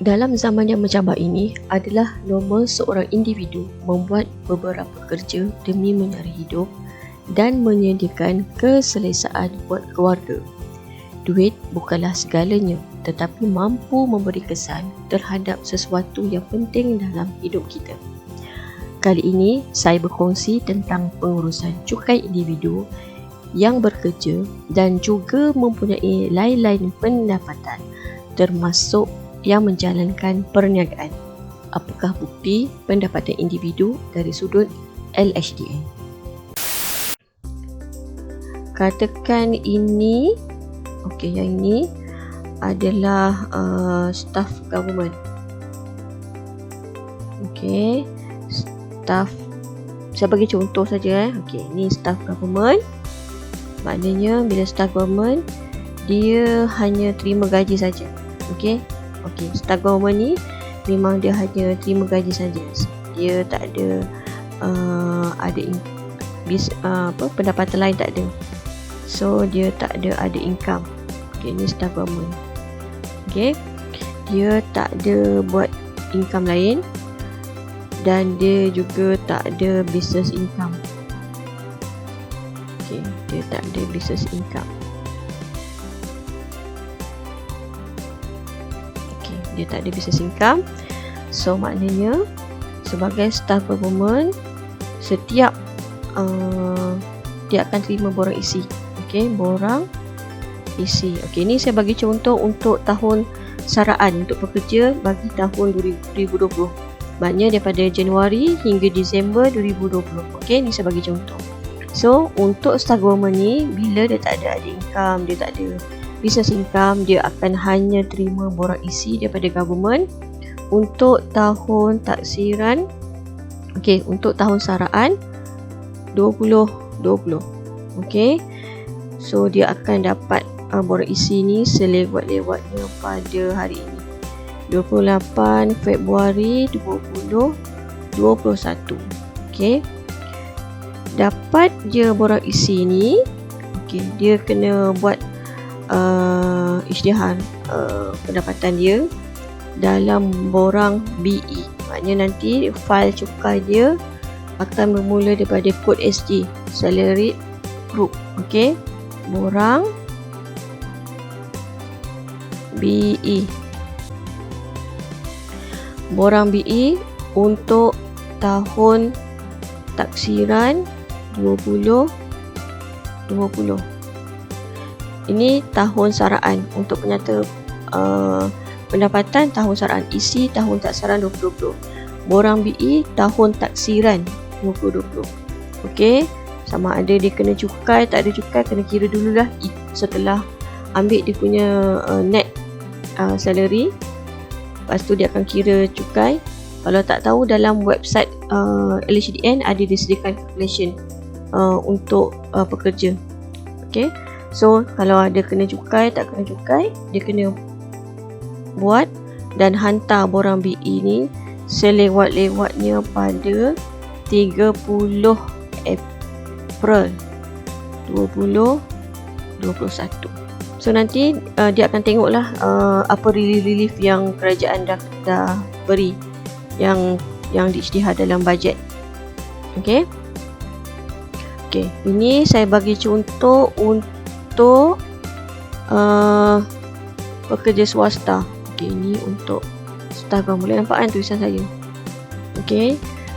Dalam zaman yang mencabar ini adalah normal seorang individu membuat beberapa kerja demi mencari hidup dan menyediakan keselesaan buat keluarga. Duit bukanlah segalanya, tetapi mampu memberi kesan terhadap sesuatu yang penting dalam hidup kita. Kali ini saya berkongsi tentang pengurusan cukai individu yang bekerja dan juga mempunyai lain-lain pendapatan, termasuk yang menjalankan perniagaan. Apakah bukti pendapatan individu dari sudut LHDN? Katakan ini, yang ini adalah staff government. Staff, saya bagi contoh saja. Ini staff government. Maknanya bila staff government, dia hanya terima gaji saja. Staff government ni memang dia hanya terima gaji saja. Dia tak ada pendapatan lain, tak ada. So dia tak ada income. Ni staff government. Dia tak ada buat income lain dan dia juga tak ada business income. Dia tak ada business income. Dia tak ada business income. So maknanya sebagai staff government, setiap dia akan terima borang isi. Borang isi. Ni saya bagi contoh untuk tahun saraan untuk pekerja bagi tahun 2020. Maknanya daripada Januari hingga Disember 2020. Ni saya bagi contoh. So untuk staff government ni, bila dia tak ada income, dia tak ada business income, dia akan hanya terima borang isi daripada government untuk tahun taksiran, untuk tahun saraan 2020. So dia akan dapat borang isi ni selewat-lewatnya pada hari ini, 28 Februari 2021. Dapat je borang isi ni, dia kena buat isytihar pendapatan dia dalam borang BE. Maknanya nanti fail cukai dia akan bermula daripada kod SG, Salary Group. Borang BE. Borang BE untuk tahun taksiran 2020. Ini tahun saraan untuk penyata pendapatan tahun saraan, isi tahun taksiran 2020. Borang BE tahun taksiran 2020. Sama ada dia kena cukai, tak ada cukai, kena kira dululah setelah ambil dia punya net salary. Lepas tu dia akan kira cukai. Kalau tak tahu, dalam website LHDN ada disediakan calculation untuk pekerja. So kalau ada kena cukai, tak kena cukai, dia kena buat dan hantar borang BE ni selewat-lewatnya pada 30 April 2021. So nanti dia akan tengoklah apa relief yang kerajaan dah beri yang diisytihar dalam bajet. Ini saya bagi contoh untuk pekerja swasta. Ini untuk staff government. Boleh nampak kan tulisan saya?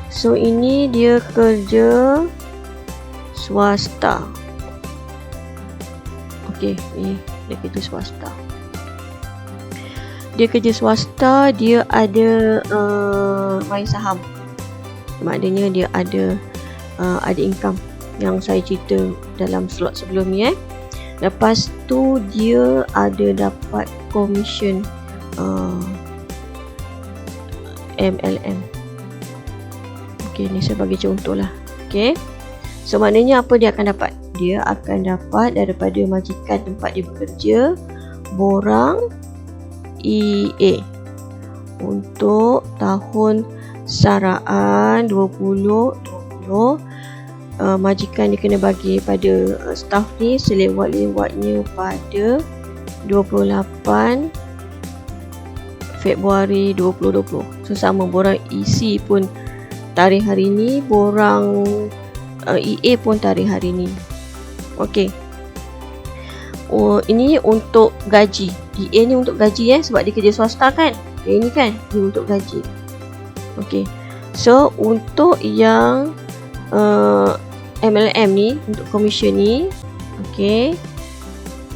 So ini dia kerja swasta. Ni dia kerja swasta. Dia kerja swasta, dia ada main saham. Maknanya dia ada income yang saya cerita dalam slot sebelum ni. Lepas tu dia ada dapat commission MLM. Ni saya bagi contoh lah. So maknanya apa dia akan dapat? Dia akan dapat daripada majikan tempat dia bekerja borang EA untuk tahun saraan 2020. Majikan dia kena bagi pada staff ni selewat-lewatnya pada 28 Februari 2020. So sama, borang isi pun tarikh hari ni, borang EA pun tarikh hari ni. Okey. Ini untuk gaji. EA ni untuk gaji sebab dia kerja swasta kan. Ini kan dia untuk gaji. Okey. So untuk yang MLM ni, untuk komisen ni, okey.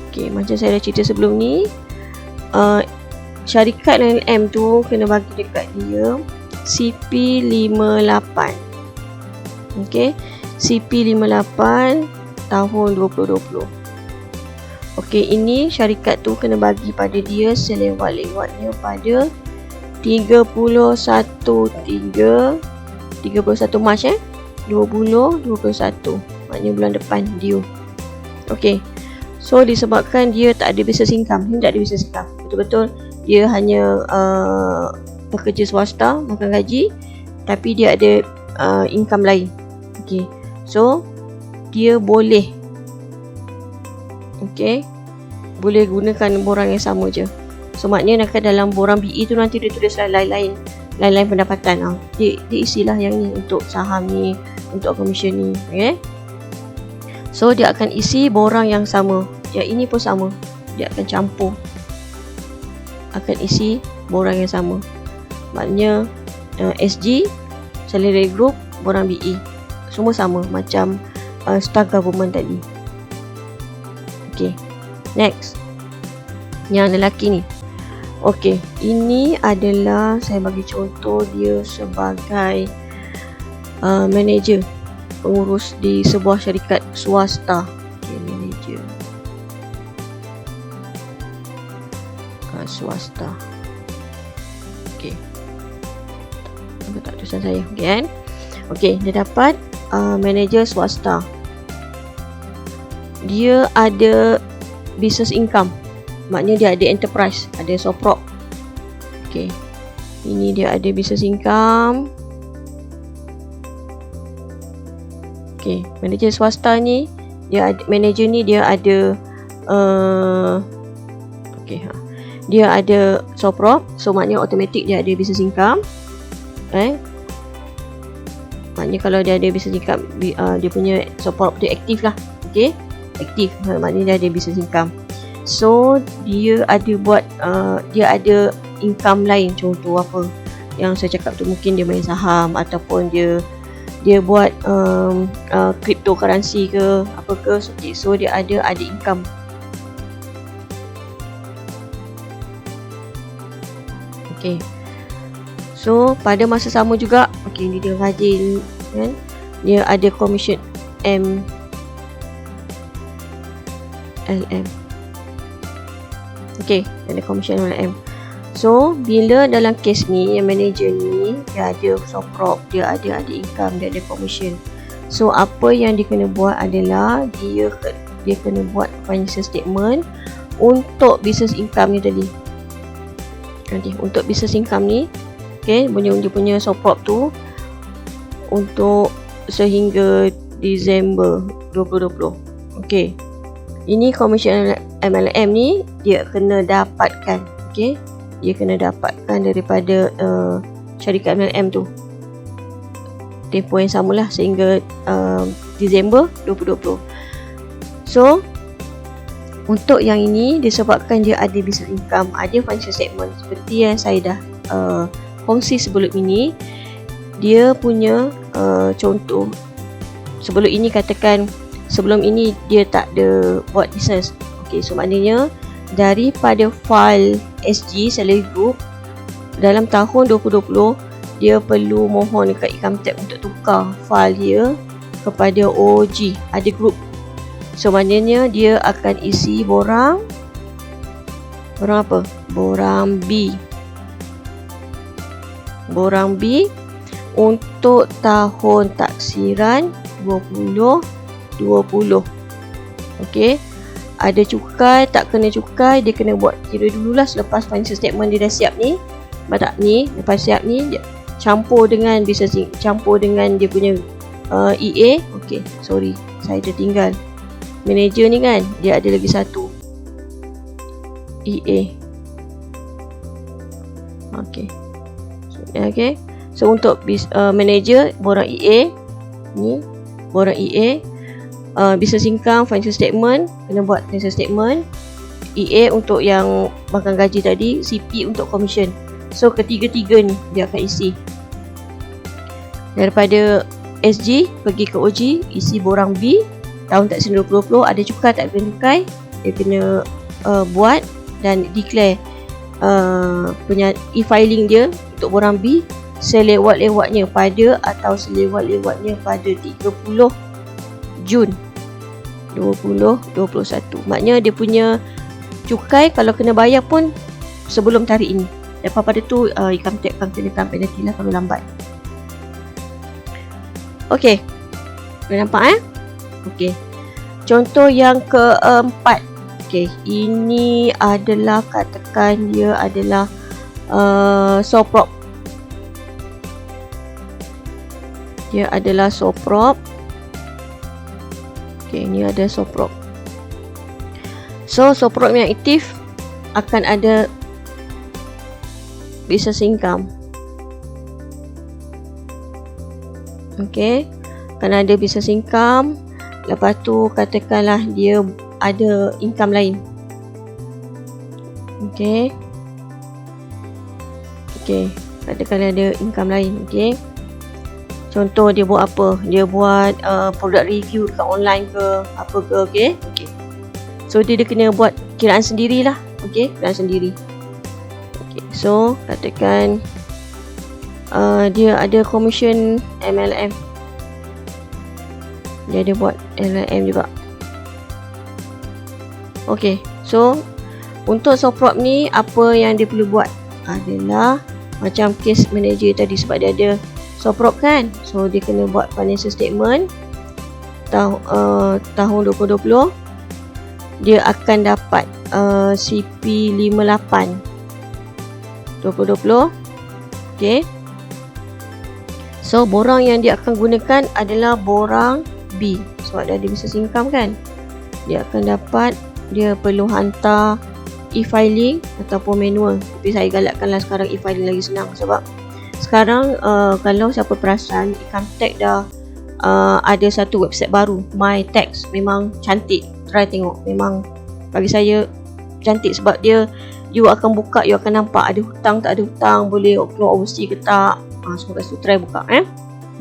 Okey, macam saya dah cerita sebelum ni, syarikat MLM tu kena bagi dekat dia CP58. Okey, CP58 tahun 2020. Okey, ini syarikat tu kena bagi pada dia selewat-lewatnya pada 31 Mac 2021. Maknanya bulan depan due. Okey. So disebabkan dia tak ada business income, dia tak ada business income. Betul-betul dia hanya pekerja swasta, makan gaji, tapi dia ada income lain. Okey. So dia boleh boleh gunakan borang yang sama je. So maknanya dalam borang BE tu nanti dia tulis lain-lain pendapatan. Dia isilah yang ni untuk saham ni, untuk komisen ni. Okay. So dia akan isi borang yang sama. Yang ini pun sama. Dia akan campur. Akan isi borang yang sama. Maknanya SG, salary group, borang BE. Semua sama macam staff government tadi. Okay. Next. Yang lelaki ni. Okay. Ini adalah saya bagi contoh dia sebagai manager, pengurus di sebuah syarikat swasta. Okay, manager swasta. Okay. Apa tak tulisan saya? Okay kan? Okay, dia dapat manager swasta. Dia ada business income. Maknanya dia ada enterprise, ada soprop. Okay. Ini dia ada business income. Okay, manager swasta ni, manager ni dia ada dia ada soprop. So maknanya automatic dia ada business income. Maknanya kalau dia ada business income, dia punya soprop dia aktif lah. Okay, aktif. Maknanya dia ada business income. So dia ada buat dia ada income lain. Contoh apa yang saya cakap tu, mungkin dia main saham, ataupun dia buat cryptocurrency ke apa ke. Okay, so dia ada income. Okay. So pada masa sama juga, okay, ni dia rajin kan, dia ada commission MLM. Okay, ada commission MLM. So bila dalam kes ni, yang manager ni dia ada soprop, dia ada income, dia ada commission. So apa yang dia kena buat adalah dia kena buat financial statement untuk business income ni tadi. Nanti untuk business income ni, okay, dia punya soprop tu untuk sehingga Disember 2020. Okay, ini commission MLM ni dia kena dapatkan. Okay, dia kena dapatkan daripada syarikat MLM tu. Tempoh yang samalah sehingga Disember 2020. So untuk yang ini, disebabkan dia ada business income, ada financial statement, seperti yang saya dah kongsi sebelum ini. Dia punya contoh sebelum ini, katakan sebelum ini dia tak ada buat business. Okay, so maknanya daripada file SG salary group dalam tahun 2020, dia perlu mohon dekat income tax untuk tukar file dia kepada OG, ada group. So maknanya dia akan isi borang apa? Borang B. Borang B untuk tahun taksiran 2020. Okey. Ada cukai, tak kena cukai, dia kena buat kira dululah selepas financial statement dia dah siap ni. Badak ni, lepas siap ni dia campur dengan business, campur dengan dia punya EA. Okey, sorry, saya tertinggal. Manager ni kan, dia ada lagi satu EA. Okey. Okey. So untuk manager borang EA ni, borang EA business income, financial statement, kena buat financial statement. EA untuk yang makan gaji tadi, CP untuk commission. So ketiga-tiga ni dia akan isi. Daripada SG pergi ke OG, isi borang B tahun taksir 2020, ada cukai tak kena cukai, dia kena buat dan declare e-filing dia untuk borang B selewat-lewatnya pada atau selewat-lewatnya pada 30 Jun 2021. Maknanya dia punya cukai kalau kena bayar pun sebelum tarikh ini. Lepas pada tu income tax akan kenakan penalty lah kalau lambat. Okey. Boleh nampak Okey. Contoh yang keempat. Okey, ini adalah katakan dia adalah soprop. Dia adalah soprop. Okey, ini ada soprop. So, soprop yang aktif akan ada business income. Okey, akan ada business income. Lepas tu katakanlah dia ada income lain. Okey. Okey, katakanlah ada income lain. Okey. Contoh dia buat apa? Dia buat product review dekat online ke apa ke, okey? Okey. So dia kena buat kiraan sendirilah. Okey, kiraan sendiri. Okey. So katakan dia ada commission MLM. Dia ada buat MLM juga. Okey. So untuk soprop ni apa yang dia perlu buat adalah macam case manager tadi, sebab dia ada soprop kan. So dia kena buat financial statement tahun 2020. Dia akan dapat CP58 2020. Okey. So borang yang dia akan gunakan adalah borang B, sebab dia ada business income kan. Dia akan dapat, dia perlu hantar e-filing ataupun manual. Tapi saya galakkanlah sekarang e-filing lagi senang, sebab sekarang kalau siapa perasan, income tax dah ada satu website baru, My Tax. Memang cantik, try tengok. Memang bagi saya cantik sebab dia, you akan buka, you akan nampak ada hutang tak ada hutang, boleh keluar overseas ke tak. Semoga tu try buka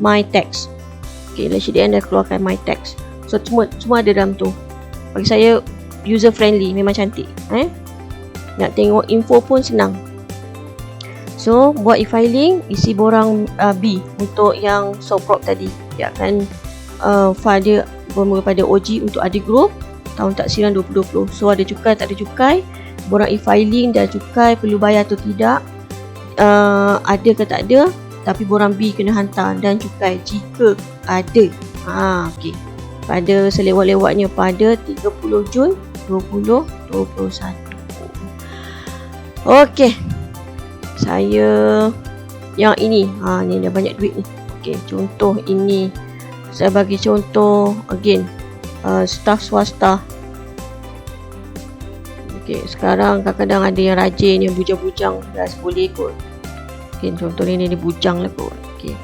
My Tax. Okay, LHDN dah keluarkan My Tax. So semua ada dalam tu. Bagi saya user friendly, memang cantik. Nak tengok info pun senang. So buat e-filing, isi borang B untuk yang soprop tadi. Dia akan file dia bermula pada OG untuk Adi Group tahun taksiran 2020. So ada cukai tak ada cukai, borang e-filing dan cukai perlu bayar atau tidak, ada ke tak ada, tapi borang B kena hantar dan cukai jika ada. Okey. Pada selewat-lewatnya pada 30 Jun 2021. Okey. Saya yang ini, ni dah banyak duit ni. Okey, contoh ini. Saya bagi contoh again, staf swasta. Okey, sekarang kadang-kadang ada yang rajin, yang bujang-bujang, dah boleh ikut. Okey, contoh ni dia bujang lah kot. Okey.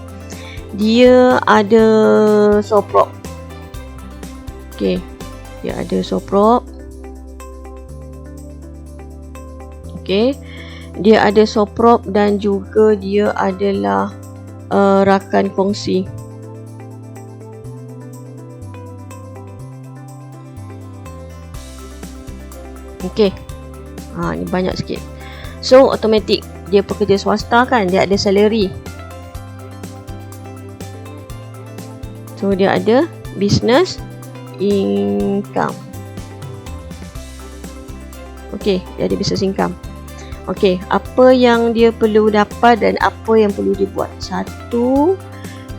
Dia ada soprop. Okey. Dia ada soprop. Okey. Dia ada soprop dan juga dia adalah rakan kongsi. Okey. Ni banyak sikit. So automatic, dia pekerja swasta kan, dia ada salary. So dia ada business income. Okey, dia ada business income. Okey, apa yang dia perlu dapat dan apa yang perlu dibuat? Satu,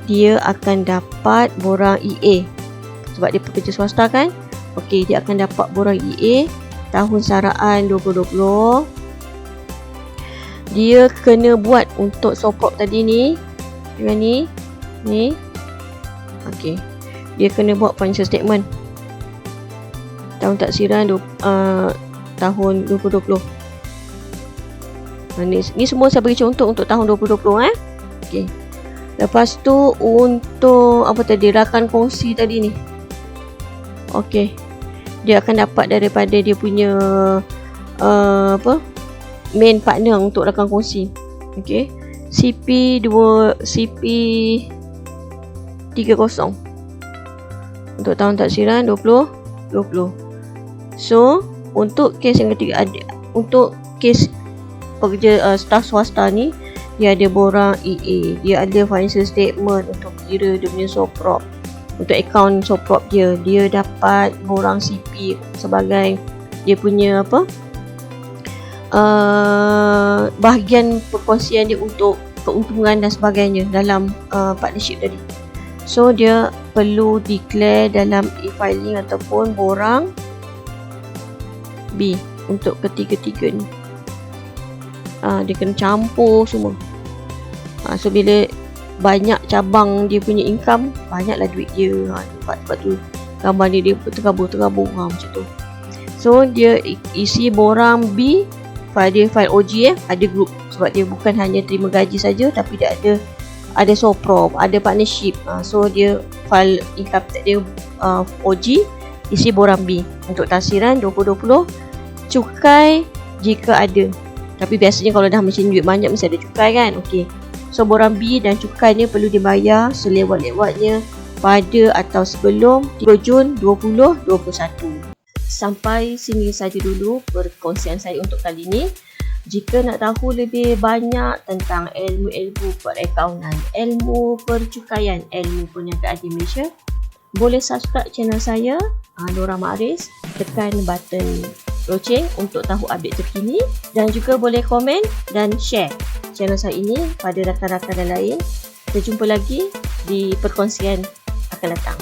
dia akan dapat borang EA. Sebab dia pekerja swasta kan. Okey, dia akan dapat borang EA tahun saraan 2020. Dia kena buat untuk soprop tadi ni. Dengan ni. Okey. Dia kena buat financial statement tahun taksiran tahun 2020. Ni semua saya bagi contoh untuk tahun 2020 Okey. Lepas tu untuk apa tadi, rakan kongsi tadi ni. Okey. Dia akan dapat daripada dia punya main partner untuk rakan kongsi. Okey. CP30 untuk tahun taksiran 2020. So, untuk kes yang ketiga, untuk kes pekerja staf swasta ni, dia ada borang EA, dia ada financial statement untuk kira dia punya soprop, untuk akaun soprop dia dapat borang CP sebagai dia punya bahagian perkongsian dia untuk keuntungan dan sebagainya dalam partnership tadi. So dia perlu declare dalam e-filing ataupun borang B untuk ketiga-tiga ni. Dia kena campur semua. So bila banyak cabang dia punya income, banyaklah duit dia. Sebab tu gambar ni dia terkabur macam tu. So dia isi borang B, file OG ada group, sebab dia bukan hanya terima gaji saja, tapi dia ada soprop, ada partnership. So dia file income tax dia OG, isi borang B untuk taksiran 2020, cukai jika ada. Tapi biasanya kalau dah macam duit banyak mesti ada cukai kan. Okey. So borang B dan cukainya perlu dibayar selewat-lewatnya pada atau sebelum 3 Jun 2021. Sampai sini saja dulu perkongsian saya untuk kali ini. Jika nak tahu lebih banyak tentang ilmu-ilmu perakaunan, ilmu percukaian, ilmu perniagaan di Malaysia, boleh subscribe channel saya, Nora Ma'aris. Tekan button loceng untuk tahu update terkini, dan juga boleh komen dan share channel saya ini pada rakan-rakan yang lain. Kita jumpa lagi di perkongsian akan datang.